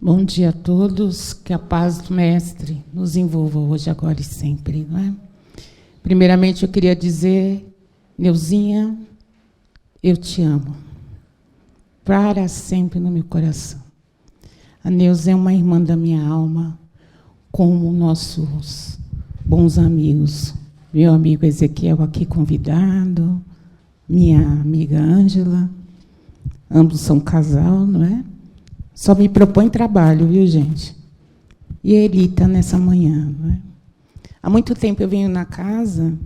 Bom dia a todos, que a paz do Mestre nos envolva hoje, agora e sempre, não é? Primeiramente, eu queria dizer, Neuzinha, eu te amo, para sempre no meu coração. A Neuza é uma irmã da minha alma, como nossos bons amigos. Meu amigo Ezequiel aqui convidado, minha amiga Ângela, ambos são casal, não é? Só me propõe trabalho, viu, gente? E a Elita nessa manhã. Não é? Há muito tempo eu venho na casa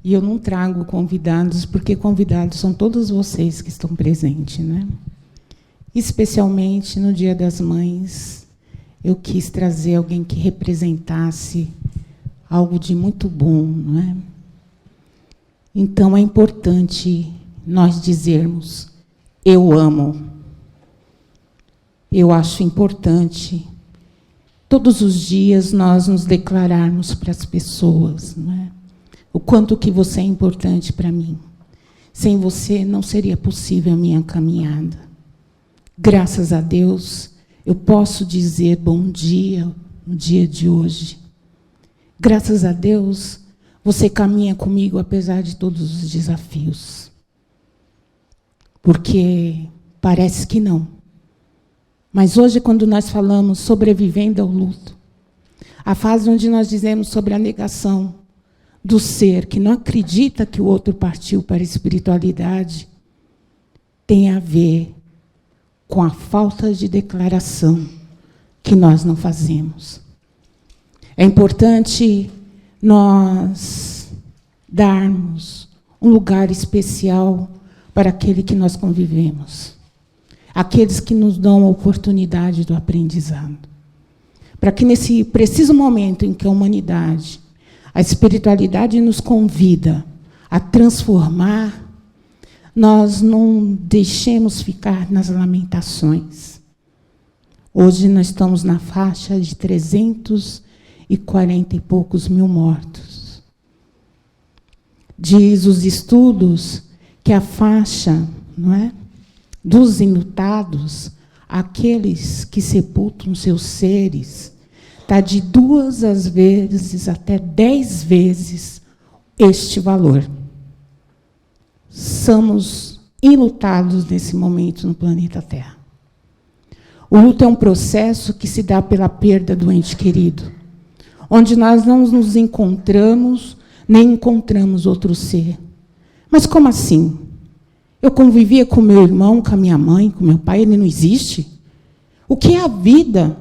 e eu não trago convidados, porque convidados são todos vocês que estão presentes. Né? Especialmente no Dia das Mães, eu quis trazer alguém que representasse algo de muito bom. Não é? Então, é importante nós dizermos, eu amo. Eu acho importante, todos os dias, nós nos declararmos para as pessoas, não é? O quanto que você é importante para mim. Sem você, não seria possível a minha caminhada. Graças a Deus, eu posso dizer bom dia no dia de hoje. Graças a Deus, você caminha comigo apesar de todos os desafios. Porque parece que não. Mas hoje, quando nós falamos sobrevivendo ao luto, a fase onde nós dizemos sobre a negação do ser, que não acredita que o outro partiu para a espiritualidade, tem a ver com a falta de declaração que nós não fazemos. É importante nós darmos um lugar especial para aquele que nós convivemos. Aqueles que nos dão a oportunidade do aprendizado. Para que nesse preciso momento em que a humanidade, a espiritualidade nos convida a transformar, nós não deixemos ficar nas lamentações. Hoje nós estamos na faixa de 340 e poucos mil mortos. Diz os estudos que a faixa, não é? Dos enlutados, aqueles que sepultam seus seres, está de 2 às vezes até 10 vezes este valor. Somos enlutados nesse momento no planeta Terra. O luto é um processo que se dá pela perda do ente querido, onde nós não nos encontramos, nem encontramos outro ser. Mas como assim? Eu convivia com meu irmão, com a minha mãe, com meu pai, ele não existe? O que é a vida?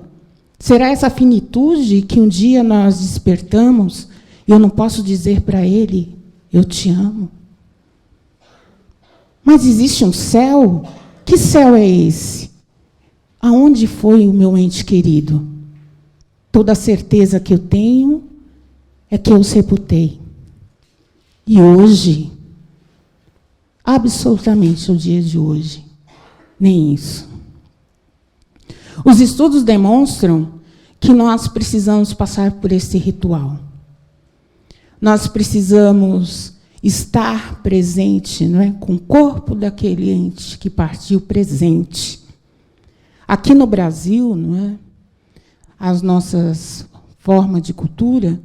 Será essa finitude que um dia nós despertamos e eu não posso dizer para ele, eu te amo? Mas existe um céu? Que céu é esse? Aonde foi o meu ente querido? Toda a certeza que eu tenho é que eu o sepultei. E hoje, absolutamente o dia de hoje, nem isso. Os estudos demonstram que nós precisamos passar por esse ritual. Nós precisamos estar presente, não é? Com o corpo daquele ente que partiu presente. Aqui no Brasil, não é? As nossas formas de cultura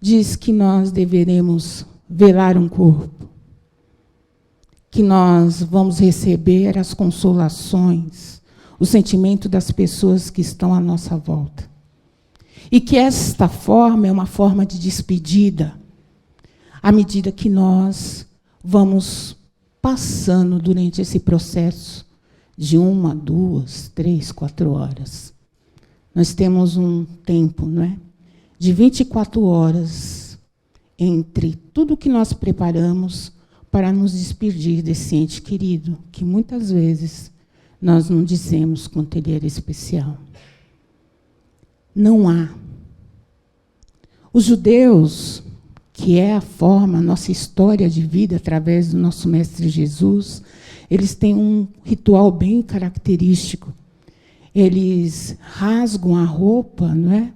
diz que nós deveremos velar um corpo, que nós vamos receber as consolações, o sentimento das pessoas que estão à nossa volta. E que esta forma é uma forma de despedida, à medida que nós vamos passando durante esse processo de 1, 2, 3, 4 horas. Nós temos um tempo, não é? De 24 horas entre tudo que nós preparamos para nos despedir desse ente querido, que muitas vezes nós não dizemos quanto ele era especial. Não há. Os judeus, que é a forma, a nossa história de vida através do nosso Mestre Jesus, eles têm um ritual bem característico. Eles rasgam a roupa, não é?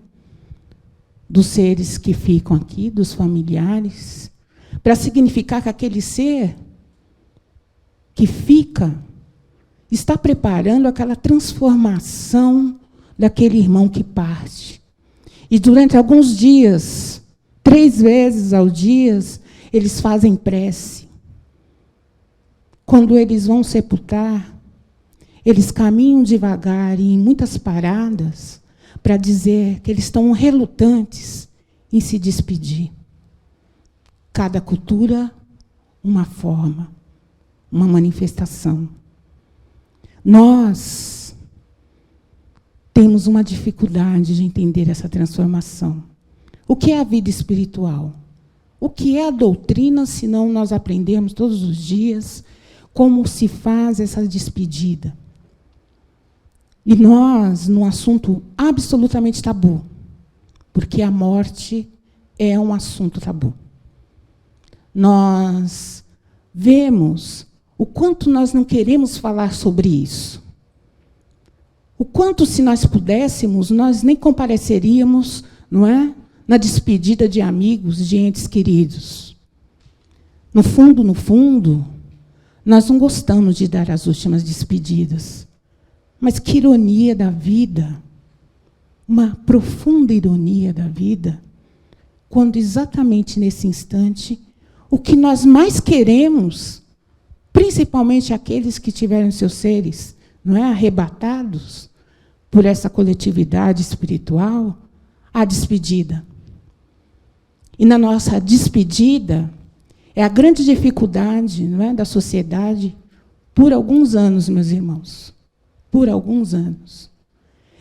Dos seres que ficam aqui, dos familiares, para significar que aquele ser que fica está preparando aquela transformação daquele irmão que parte. E durante alguns dias, 3 vezes ao dia, eles fazem prece. Quando eles vão sepultar, eles caminham devagar e em muitas paradas para dizer que eles estão relutantes em se despedir. Cada cultura, uma forma, uma manifestação. Nós temos uma dificuldade de entender essa transformação. O que é a vida espiritual? O que é a doutrina, se não nós aprendemos todos os dias como se faz essa despedida? E nós, num assunto absolutamente tabu, porque a morte é um assunto tabu. Nós vemos o quanto nós não queremos falar sobre isso. O quanto, se nós pudéssemos, nós nem compareceríamos, não é, na despedida de amigos, de entes queridos. No fundo, nós não gostamos de dar as últimas despedidas. Mas que ironia da vida, uma profunda ironia da vida, quando exatamente nesse instante, o que nós mais queremos, principalmente aqueles que tiveram seus seres, não é, arrebatados por essa coletividade espiritual, a despedida. E na nossa despedida, é a grande dificuldade, não é, da sociedade por alguns anos, meus irmãos. Por alguns anos.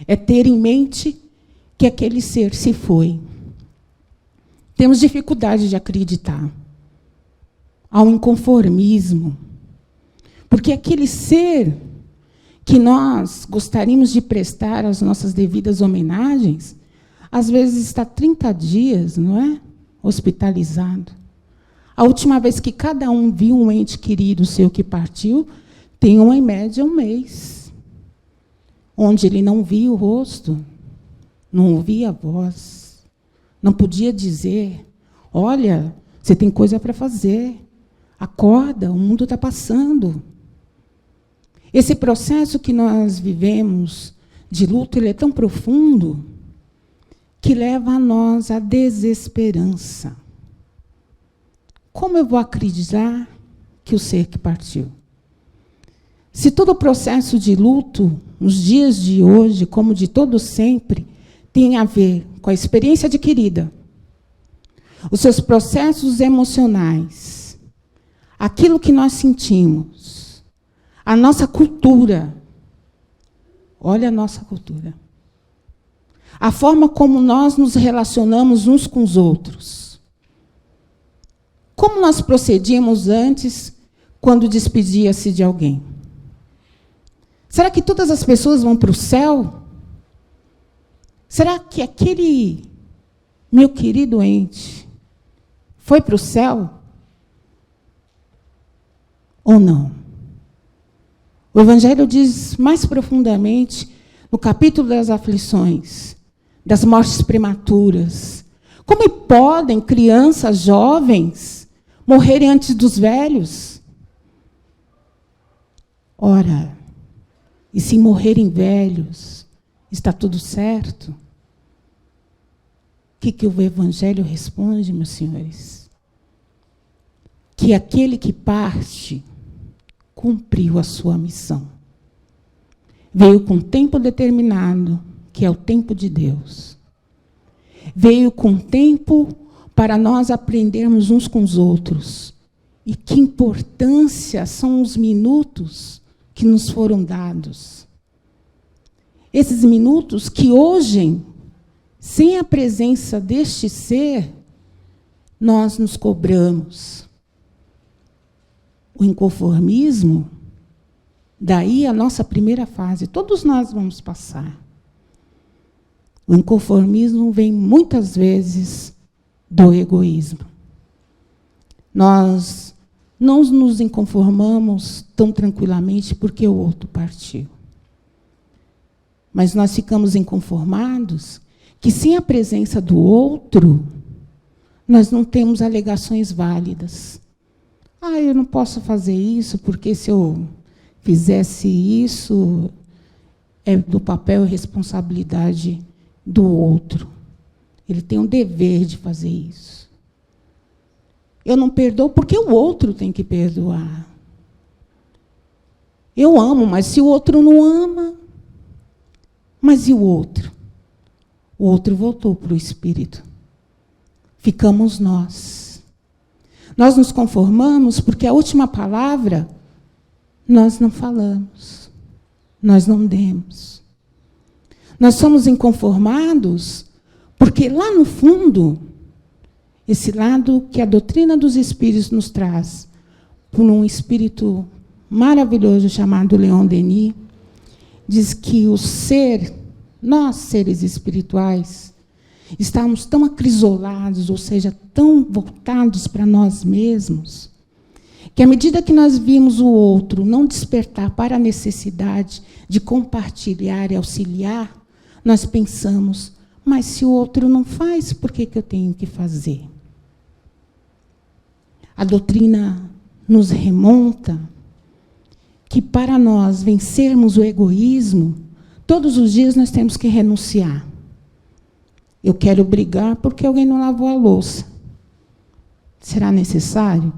É ter em mente que aquele ser se foi. Temos dificuldade de acreditar. Há um inconformismo. Porque aquele ser que nós gostaríamos de prestar as nossas devidas homenagens, às vezes está 30 dias, não é? Hospitalizado. A última vez que cada um viu um ente querido seu que partiu, tem, em média, 1 mês. Onde ele não via o rosto, não ouvia a voz, não podia dizer, olha, você tem coisa para fazer, acorda, o mundo está passando. Esse processo que nós vivemos de luto, ele é tão profundo que leva a nós a desesperança. Como eu vou acreditar que o ser que partiu? Se todo o processo de luto, nos dias de hoje, como de todo sempre, tem a ver com a experiência adquirida, os seus processos emocionais, aquilo que nós sentimos, a nossa cultura, olha a nossa cultura, a forma como nós nos relacionamos uns com os outros, como nós procedíamos antes quando despedia-se de alguém. Será que todas as pessoas vão para o céu? Será que aquele meu querido ente foi para o céu? Ou não? O Evangelho diz mais profundamente, no capítulo das aflições, das mortes prematuras, como podem crianças, jovens, morrerem antes dos velhos? Ora, e se morrerem velhos, está tudo certo? O que o Evangelho responde, meus senhores? Que aquele que parte cumpriu a sua missão. Veio com tempo determinado, que é o tempo de Deus. Veio com tempo para nós aprendermos uns com os outros. E que importância são os minutos que nos foram dados. Esses minutos que hoje, sem a presença deste ser, nós nos cobramos. O inconformismo, daí a nossa primeira fase, todos nós vamos passar. O inconformismo vem muitas vezes do egoísmo. Nós não nos inconformamos tão tranquilamente porque o outro partiu. Mas nós ficamos inconformados que, sem a presença do outro, nós não temos alegações válidas. Eu não posso fazer isso, porque se eu fizesse isso, é do papel e responsabilidade do outro. Ele tem um dever de fazer isso. Eu não perdoo porque o outro tem que perdoar. Eu amo, mas se o outro não ama, mas e o outro? O outro voltou para o Espírito. Ficamos nós. Nós nos conformamos porque a última palavra nós não falamos, nós não demos. Nós somos inconformados porque lá no fundo, esse lado que a doutrina dos Espíritos nos traz, por um espírito maravilhoso chamado Leon Denis, diz que o ser, nós seres espirituais, estamos tão acrisolados, ou seja, tão voltados para nós mesmos, que à medida que nós vimos o outro não despertar para a necessidade de compartilhar e auxiliar, nós pensamos, mas se o outro não faz, por que eu tenho que fazer? A doutrina nos remonta que para nós vencermos o egoísmo, todos os dias nós temos que renunciar. Eu quero brigar porque alguém não lavou a louça. Será necessário?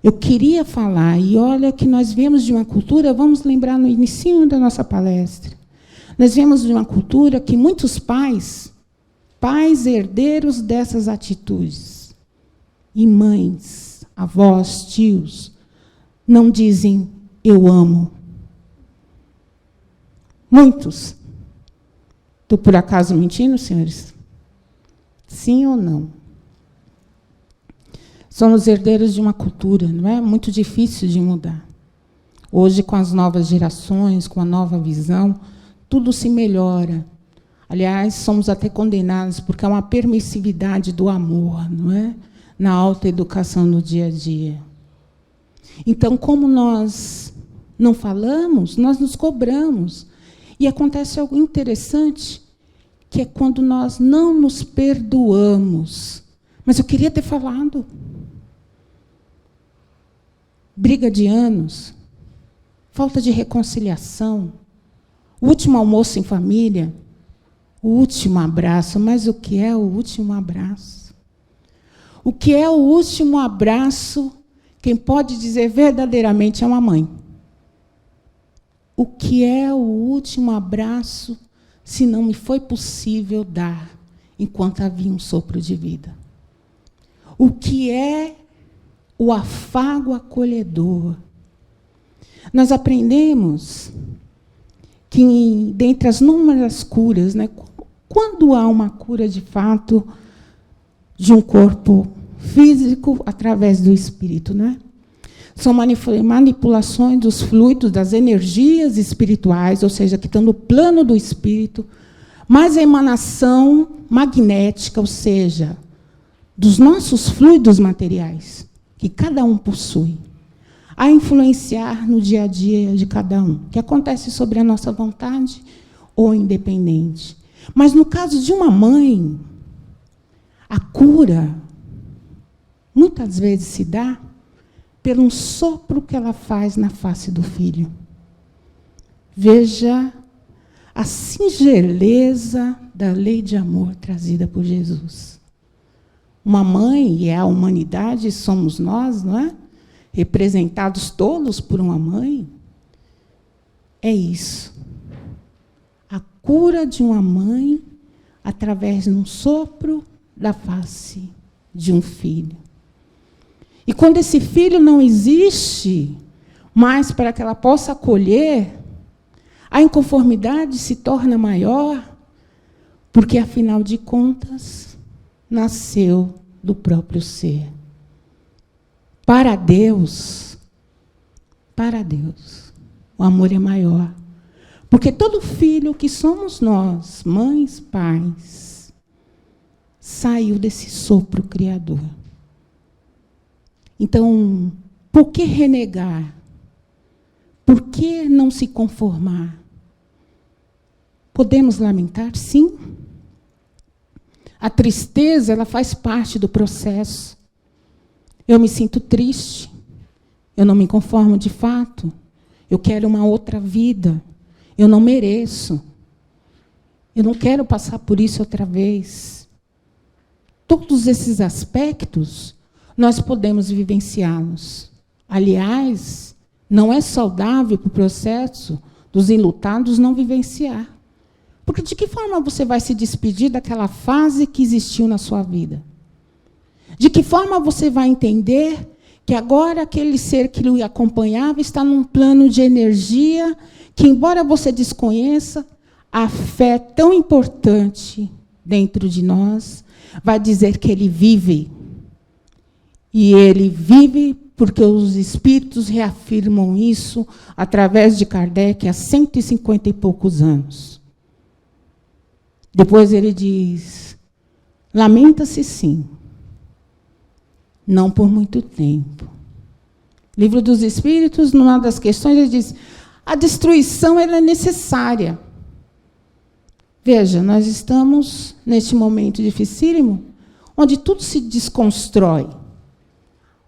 Eu queria falar, e olha que nós viemos de uma cultura, vamos lembrar no início da nossa palestra, nós viemos de uma cultura que muitos pais herdeiros dessas atitudes, e mães, avós, tios, não dizem, eu amo. Muitos. Estou, por acaso, mentindo, senhores? Sim ou não? Somos herdeiros de uma cultura, não é? Muito difícil de mudar. Hoje, com as novas gerações, com a nova visão, tudo se melhora. Aliás, somos até condenados, porque há uma permissividade do amor, não é? Na autoeducação no dia a dia. Então, como nós não falamos, nós nos cobramos. E acontece algo interessante, que é quando nós não nos perdoamos. Mas eu queria ter falado. Briga de anos, falta de reconciliação, o último almoço em família, o último abraço. Mas o que é o último abraço? O que é o último abraço? Quem pode dizer verdadeiramente é uma mãe. O que é o último abraço, se não me foi possível dar enquanto havia um sopro de vida? O que é o afago acolhedor? Nós aprendemos que, dentre as inúmeras curas, né, quando há uma cura de fato de um corpo físico através do espírito, né? São manipulações dos fluidos, das energias espirituais, ou seja, que estão no plano do espírito, mas a emanação magnética, ou seja, dos nossos fluidos materiais, que cada um possui, a influenciar no dia a dia de cada um, que acontece sobre a nossa vontade ou independente. Mas, no caso de uma mãe, a cura, muitas vezes se dá pelo um sopro que ela faz na face do filho. Veja a singeleza da lei de amor trazida por Jesus. Uma mãe, e é a humanidade, somos nós, não é? Representados todos por uma mãe. É isso. A cura de uma mãe através de um sopro da face de um filho. E quando esse filho não existe mais para que ela possa acolher, a inconformidade se torna maior, porque, afinal de contas, nasceu do próprio ser. Para Deus, o amor é maior. Porque todo filho que somos nós, mães, pais, saiu desse sopro criador. Então, por que renegar? Por que não se conformar? Podemos lamentar? Sim. A tristeza, ela faz parte do processo. Eu me sinto triste. Eu não me conformo de fato. Eu quero uma outra vida. Eu não mereço. Eu não quero passar por isso outra vez. Todos esses aspectos, nós podemos vivenciá-los. Aliás, não é saudável para o processo dos enlutados não vivenciar. Porque de que forma você vai se despedir daquela fase que existiu na sua vida? De que forma você vai entender que agora aquele ser que lhe acompanhava está num plano de energia que, embora você desconheça, a fé tão importante dentro de nós vai dizer que ele vive. E ele vive porque os espíritos reafirmam isso através de Kardec há 150 e poucos anos. Depois ele diz, lamenta-se sim, não por muito tempo. Livro dos Espíritos, numa das questões, ele diz, a destruição ela é necessária. Veja, nós estamos neste momento dificílimo, onde tudo se desconstrói.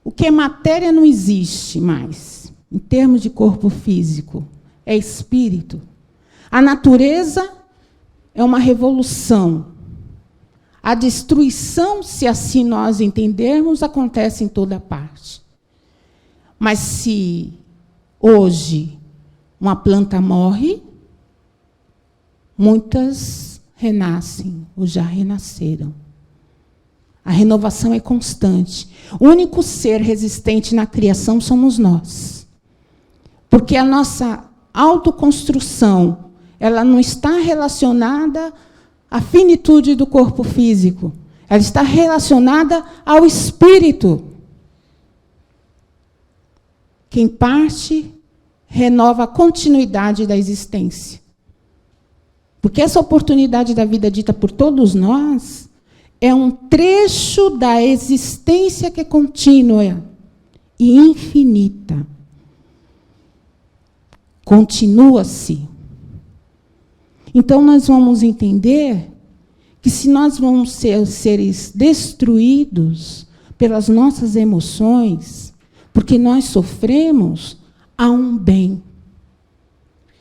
O que é matéria não existe mais, em termos de corpo físico, é espírito. A natureza é uma revolução. A destruição, se assim nós entendermos, acontece em toda parte. Mas se hoje uma planta morre, muitas renascem ou já renasceram. A renovação é constante. O único ser resistente na criação somos nós. Porque a nossa autoconstrução, ela não está relacionada à finitude do corpo físico. Ela está relacionada ao espírito. Quem parte, renova a continuidade da existência. Porque essa oportunidade da vida dita por todos nós é um trecho da existência que é contínua e infinita. Continua-se. Então, nós vamos entender que se nós vamos ser seres destruídos pelas nossas emoções, porque nós sofremos, há um bem.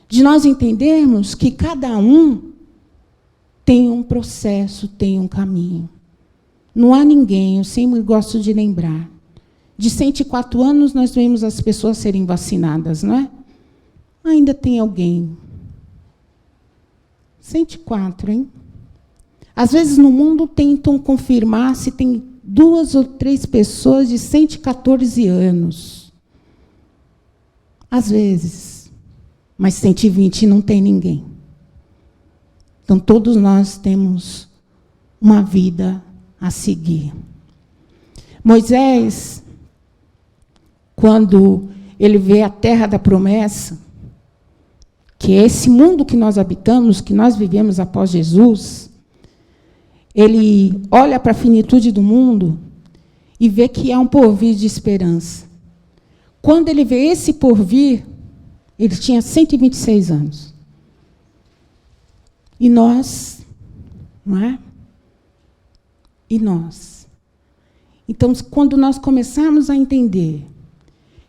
De nós entendermos que cada um tem um processo, tem um caminho. Não há ninguém, eu sempre gosto de lembrar, de 104 anos nós vemos as pessoas serem vacinadas, não é? Ainda tem alguém. 104, hein? Às vezes no mundo tentam confirmar se tem 2 ou 3 pessoas de 114 anos. Às vezes. Mas 120 não tem ninguém. Então, todos nós temos uma vida a seguir. Moisés, quando ele vê a terra da promessa, que é esse mundo que nós habitamos, que nós vivemos após Jesus, ele olha para a finitude do mundo e vê que há um porvir de esperança. Quando ele vê esse porvir, ele tinha 126 anos. E nós, não é? E nós. Então, quando nós começarmos a entender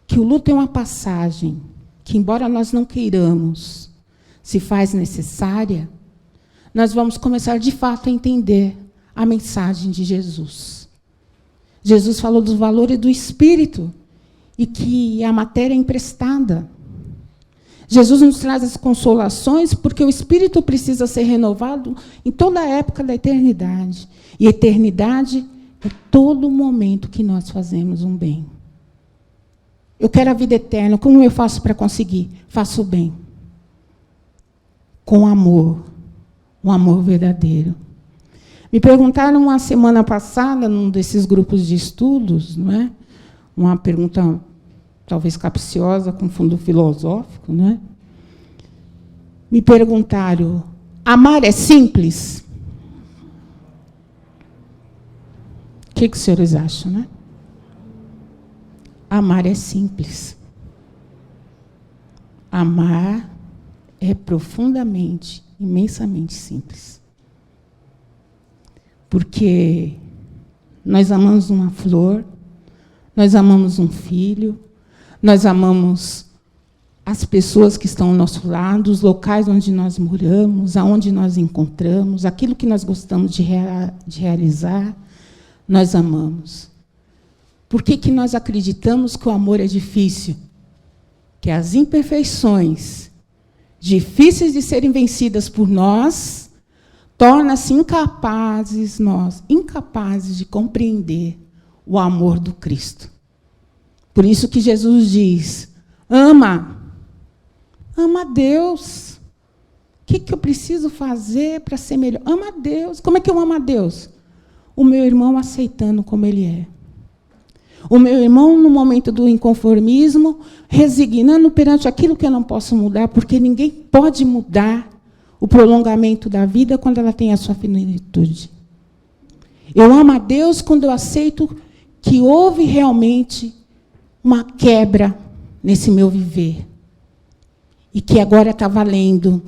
que o luto é uma passagem, que, embora nós não queiramos, se faz necessária, nós vamos começar, de fato, a entender a mensagem de Jesus. Jesus falou dos valores do espírito e que a matéria é emprestada. Jesus nos traz as consolações porque o espírito precisa ser renovado em toda a época da eternidade. E a eternidade é todo momento que nós fazemos um bem. Eu quero a vida eterna. Como eu faço para conseguir? Faço o bem. Com amor. Um amor verdadeiro. Me perguntaram uma semana passada, num desses grupos de estudos, não é? Uma pergunta talvez capciosa, com fundo filosófico, não é? Me perguntaram, amar é simples? O que os senhores acham, né? Amar é simples. Amar é profundamente, imensamente simples. Porque nós amamos uma flor, nós amamos um filho, nós amamos as pessoas que estão ao nosso lado, os locais onde nós moramos, aonde nós encontramos, aquilo que nós gostamos de realizar, nós amamos. Por que nós acreditamos que o amor é difícil? Que as imperfeições, difíceis de serem vencidas por nós, torna-se incapazes de compreender o amor do Cristo. Por isso que Jesus diz, ama a Deus. O que eu preciso fazer para ser melhor? Ama a Deus. Como é que eu amo a Deus? O meu irmão aceitando como ele é. O meu irmão, no momento do inconformismo, resignando perante aquilo que eu não posso mudar, porque ninguém pode mudar o prolongamento da vida quando ela tem a sua finitude. Eu amo a Deus quando eu aceito que houve realmente uma quebra nesse meu viver. E que agora está valendo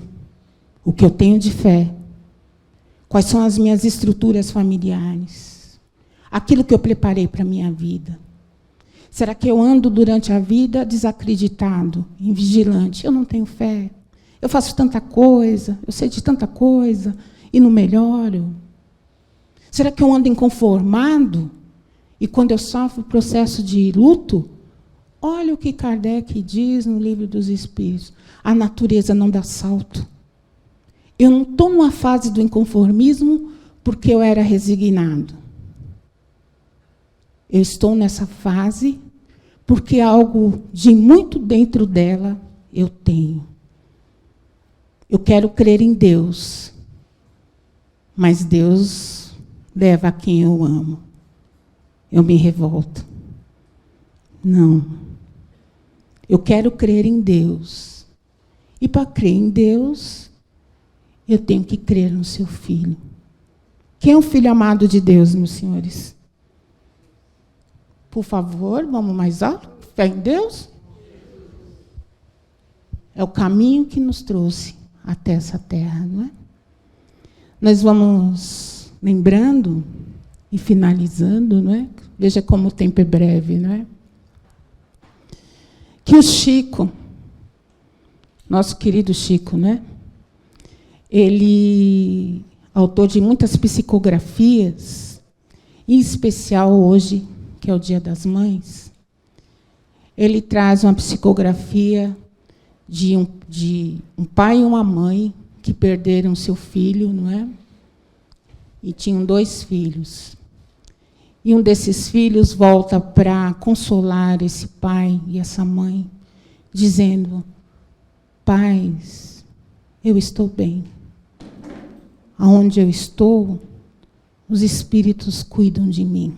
o que eu tenho de fé. Quais são as minhas estruturas familiares? Aquilo que eu preparei para a minha vida. Será que eu ando durante a vida desacreditado, invigilante? Eu não tenho fé. Eu faço tanta coisa, eu sei de tanta coisa, e não melhoro? Será que eu ando inconformado? E quando eu sofro o processo de luto, olha o que Kardec diz no Livro dos Espíritos. A natureza não dá salto. Eu não estou numa fase do inconformismo porque eu era resignado. Eu estou nessa fase porque algo de muito dentro dela eu tenho. Eu quero crer em Deus, mas Deus leva a quem eu amo. Eu me revolto. Não. Eu quero crer em Deus. E para crer em Deus, eu tenho que crer no seu Filho. Quem é o Filho amado de Deus, meus senhores? Por favor, vamos mais alto. Fé em Deus? É o caminho que nos trouxe até essa terra, não é? Nós vamos lembrando e finalizando, não é? Veja como o tempo é breve, não é? Que o Chico, nosso querido Chico, né? Ele, autor de muitas psicografias, em especial hoje, que é o Dia das Mães, ele traz uma psicografia de um pai e uma mãe que perderam seu filho, não é? E tinham 2 filhos. E um desses filhos volta para consolar esse pai e essa mãe, dizendo: pais, eu estou bem. Aonde eu estou, os espíritos cuidam de mim.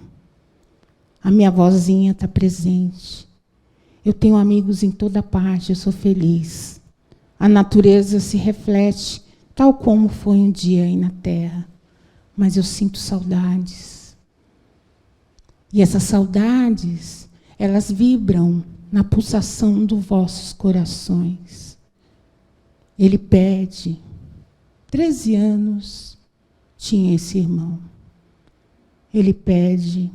A minha vozinha está presente. Eu tenho amigos em toda parte, eu sou feliz. A natureza se reflete, tal como foi um dia aí na terra. Mas eu sinto saudades. E essas saudades, elas vibram na pulsação dos vossos corações. Ele pede. 13 anos tinha esse irmão. Ele pede,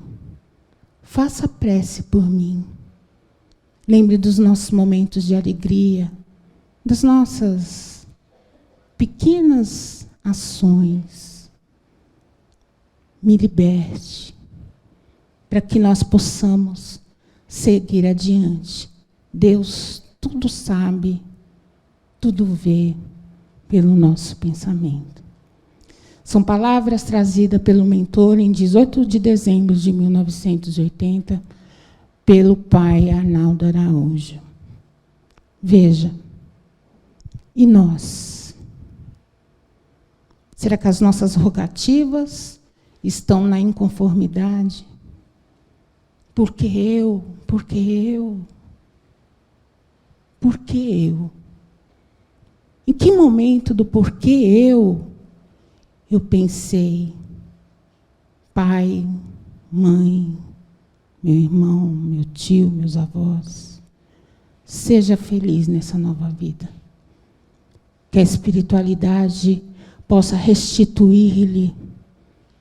faça prece por mim. Lembre dos nossos momentos de alegria, das nossas pequenas ações. Me liberte, para que nós possamos seguir adiante. Deus tudo sabe, tudo vê pelo nosso pensamento. São palavras trazidas pelo mentor em 18 de dezembro de 1980, pelo pai Arnaldo Araújo. Veja, e nós? Será que as nossas rogativas estão na inconformidade? Porque eu? Porque eu? Porque eu? Em que momento do porquê eu pensei, pai, mãe, meu irmão, meu tio, meus avós, seja feliz nessa nova vida. Que a espiritualidade possa restituir-lhe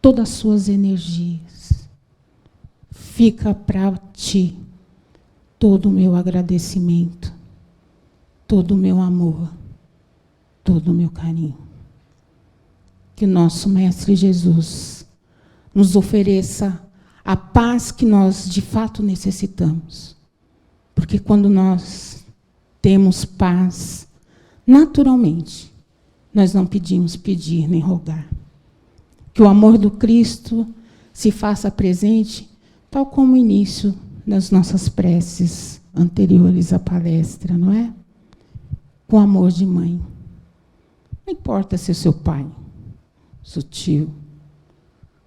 todas as suas energias. Fica para ti todo o meu agradecimento. todo o meu amor, todo o meu carinho. Que o nosso Mestre Jesus nos ofereça a paz que nós de fato necessitamos. Porque quando nós temos paz, naturalmente, nós não pedimos pedir nem rogar. Que o amor do Cristo se faça presente, tal como o início das nossas preces anteriores à palestra, não é? Com amor de mãe. Não importa se é seu pai, seu tio,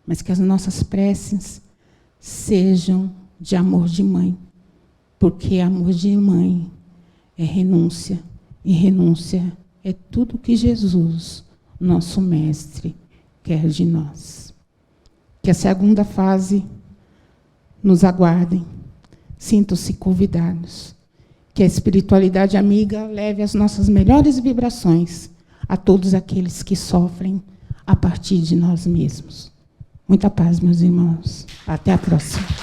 mas que as nossas preces sejam de amor de mãe, porque amor de mãe é renúncia, e renúncia é tudo que Jesus, nosso Mestre, quer de nós. Que a segunda fase nos aguardem, sintam-se convidados, que a espiritualidade amiga leve as nossas melhores vibrações a todos aqueles que sofrem a partir de nós mesmos. Muita paz, meus irmãos. Até a próxima.